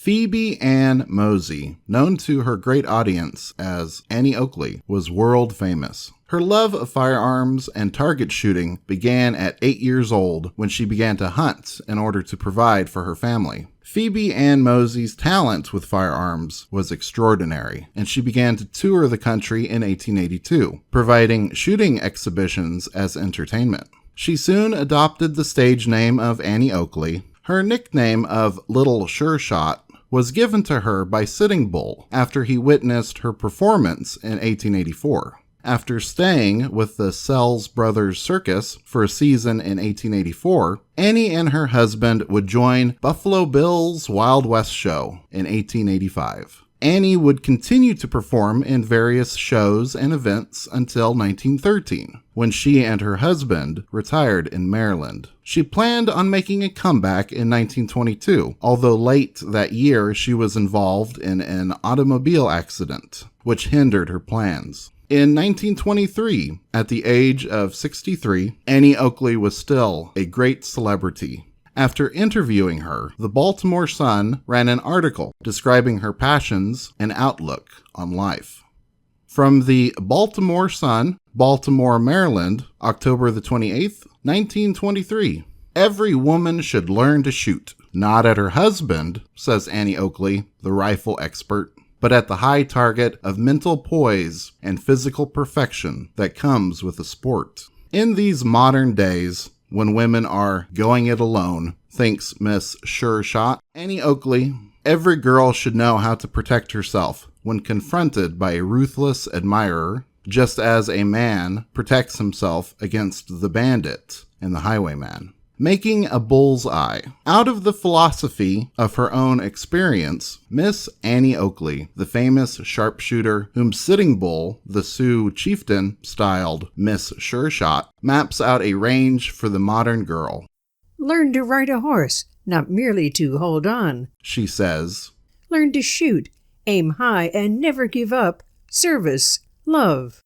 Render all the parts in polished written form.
Phoebe Ann Mosey, known to her great audience as Annie Oakley, was world famous. Her love of firearms and target shooting began at 8 years old when she began to hunt in order to provide for her family. Phoebe Ann Mosey's talent with firearms was extraordinary, and she began to tour the country in 1882, providing shooting exhibitions as entertainment. She soon adopted the stage name of Annie Oakley. Her nickname of Little Sure Shot was given to her by Sitting Bull after he witnessed her performance in 1884. After staying with the Sells Brothers Circus for a season in 1884, Annie and her husband would join Buffalo Bill's Wild West show in 1885. Annie would continue to perform in various shows and events until 1913, when she and her husband retired in Maryland. She planned on making a comeback in 1922, although late that year she was involved in an automobile accident, which hindered her plans. In 1923, at the age of 63, Annie Oakley was still a great celebrity. After interviewing her, the Baltimore Sun ran an article describing her passions and outlook on life. From the Baltimore Sun, Baltimore, Maryland, October the 28th, 1923. Every woman should learn to shoot. Not at her husband, says Annie Oakley, the rifle expert, but at the high target of mental poise and physical perfection that comes with the sport. In these modern days, when women are going it alone, thinks Miss Sure Shot, Annie Oakley, every girl should know how to protect herself when confronted by a ruthless admirer, just as a man protects himself against the bandit and the highwayman. Making a bullseye. Out of the philosophy of her own experience, Miss Annie Oakley, the famous sharpshooter whom Sitting Bull, the Sioux chieftain, styled Miss Sure Shot, maps out a range for the modern girl. Learn to ride a horse, not merely to hold on, she says. Learn to shoot, aim high, and never give up. Service, love.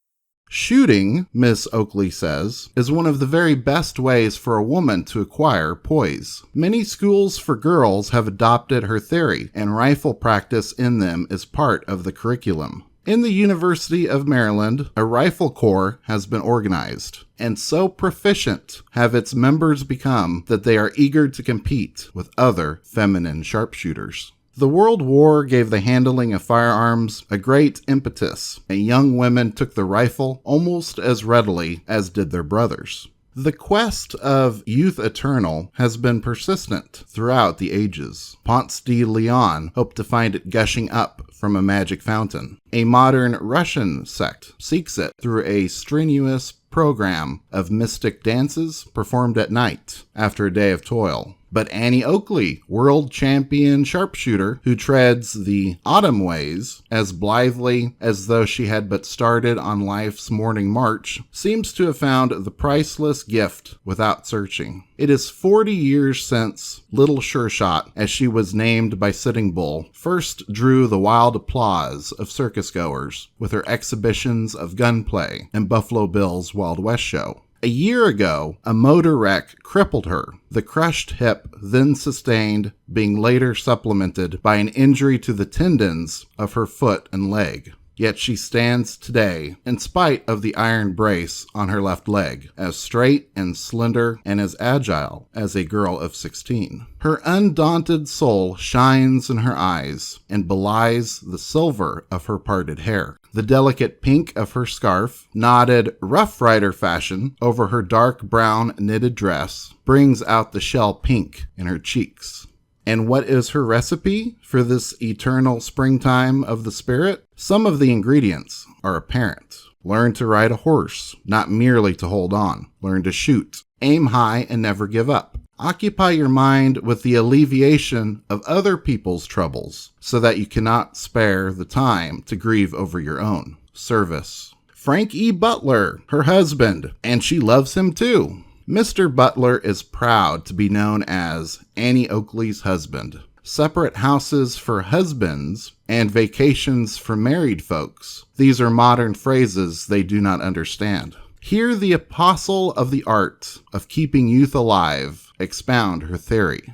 Shooting, Miss Oakley says, is one of the very best ways for a woman to acquire poise. Many schools for girls have adopted her theory, and rifle practice in them is part of the curriculum. In the University of Maryland, a rifle corps has been organized, and so proficient have its members become that they are eager to compete with other feminine sharpshooters. The World War gave the handling of firearms a great impetus, and young women took the rifle almost as readily as did their brothers. The quest of youth eternal has been persistent throughout the ages. Ponce de Leon hoped to find it gushing up from a magic fountain. A modern Russian sect seeks it through a strenuous program of mystic dances performed at night after a day of toil. But Annie Oakley, world champion sharpshooter who treads the autumn ways as blithely as though she had but started on life's morning march, seems to have found the priceless gift without searching. It is 40 years since Little Sure Shot, as she was named by Sitting Bull, first drew the wild applause of circus goers with her exhibitions of gunplay and Buffalo Bill's Wild West show. A year ago, a motor wreck crippled her, the crushed hip then sustained being later supplemented by an injury to the tendons of her foot and leg. Yet she stands today, in spite of the iron brace on her left leg, as straight and slender and as agile as a girl of 16. Her undaunted soul shines in her eyes and belies the silver of her parted hair. The delicate pink of her scarf, knotted Rough Rider fashion over her dark brown knitted dress, brings out the shell pink in her cheeks. And what is her recipe for this eternal springtime of the spirit? Some of the ingredients are apparent. Learn to ride a horse, not merely to hold on. Learn to shoot. Aim high and never give up. Occupy your mind with the alleviation of other people's troubles, so that you cannot spare the time to grieve over your own. Service. Frank E. Butler, her husband, and she loves him too. Mr. Butler is proud to be known as Annie Oakley's husband. Separate houses for husbands and vacations for married folks. These are modern phrases they do not understand. Hear the apostle of the art of keeping youth alive expound her theory.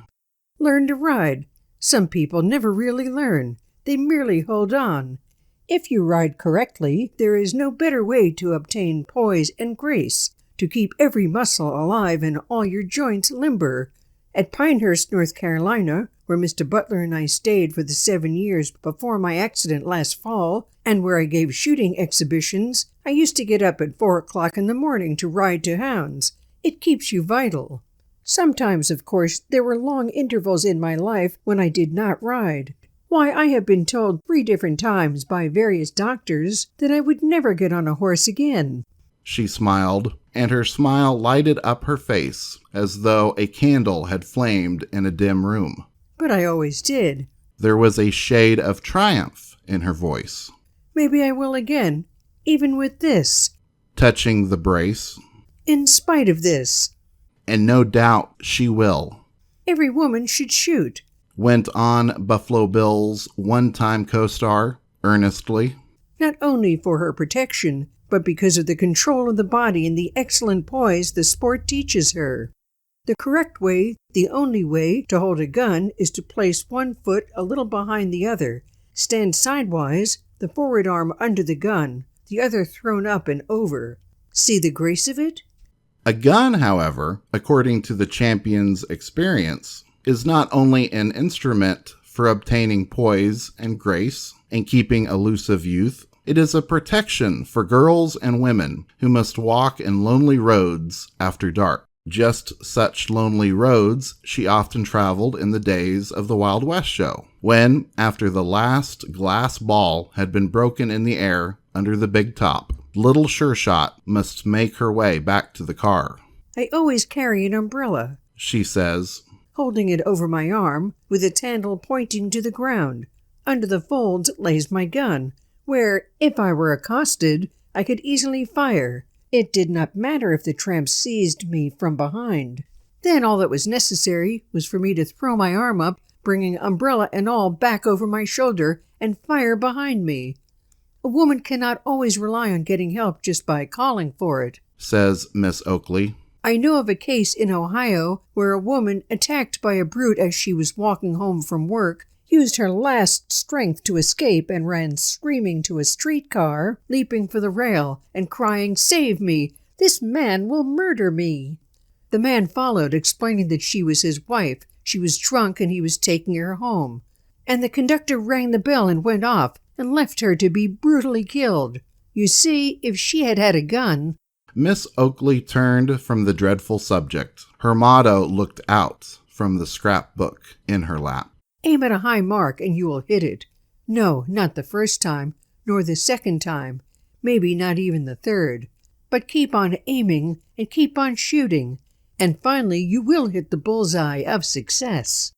Learn to ride. Some people never really learn. They merely hold on. If you ride correctly, there is no better way to obtain poise and grace, to keep every muscle alive and all your joints limber. At Pinehurst, North Carolina, where Mr. Butler and I stayed for the 7 years before my accident last fall, and where I gave shooting exhibitions, I used to get up at 4 o'clock in the morning to ride to hounds. It keeps you vital. Sometimes, of course, there were long intervals in my life when I did not ride. Why, I have been told 3 different times by various doctors that I would never get on a horse again. She smiled, and her smile lighted up her face as though a candle had flamed in a dim room. But I always did. There was a shade of triumph in her voice. Maybe I will again, even with this. Touching the brace. In spite of this. And no doubt she will. Every woman should shoot. Went on Buffalo Bill's one-time co-star, earnestly. Not only for her protection, but because of the control of the body and the excellent poise the sport teaches her. The correct way, the only way, to hold a gun is to place one foot a little behind the other, stand sidewise, the forward arm under the gun, the other thrown up and over. See the grace of it? A gun, however, according to the champion's experience, is not only an instrument for obtaining poise and grace and keeping elusive youth, it is a protection for girls and women who must walk in lonely roads after dark. Just such lonely roads she often traveled in the days of the Wild West show, when, after the last glass ball had been broken in the air under the big top, little Sure Shot must make her way back to the car. I always carry an umbrella, she says, holding it over my arm, with its handle pointing to the ground. Under the folds lays my gun, where, if I were accosted, I could easily fire. It did not matter if the tramps seized me from behind. Then all that was necessary was for me to throw my arm up, bringing umbrella and all back over my shoulder, and fire behind me. A woman cannot always rely on getting help just by calling for it, says Miss Oakley. I know of a case in Ohio where a woman, attacked by a brute as she was walking home from work, used her last strength to escape and ran screaming to a streetcar, leaping for the rail and crying, "Save me! This man will murder me!" The man followed, explaining that she was his wife. She was drunk and he was taking her home. And the conductor rang the bell and went off and left her to be brutally killed. You see, if she had had a gun... Miss Oakley turned from the dreadful subject. Her motto looked out from the scrapbook in her lap. Aim at a high mark and you will hit it. No, not the first time, nor the second time, maybe not even the third. But keep on aiming and keep on shooting, and finally you will hit the bullseye of success.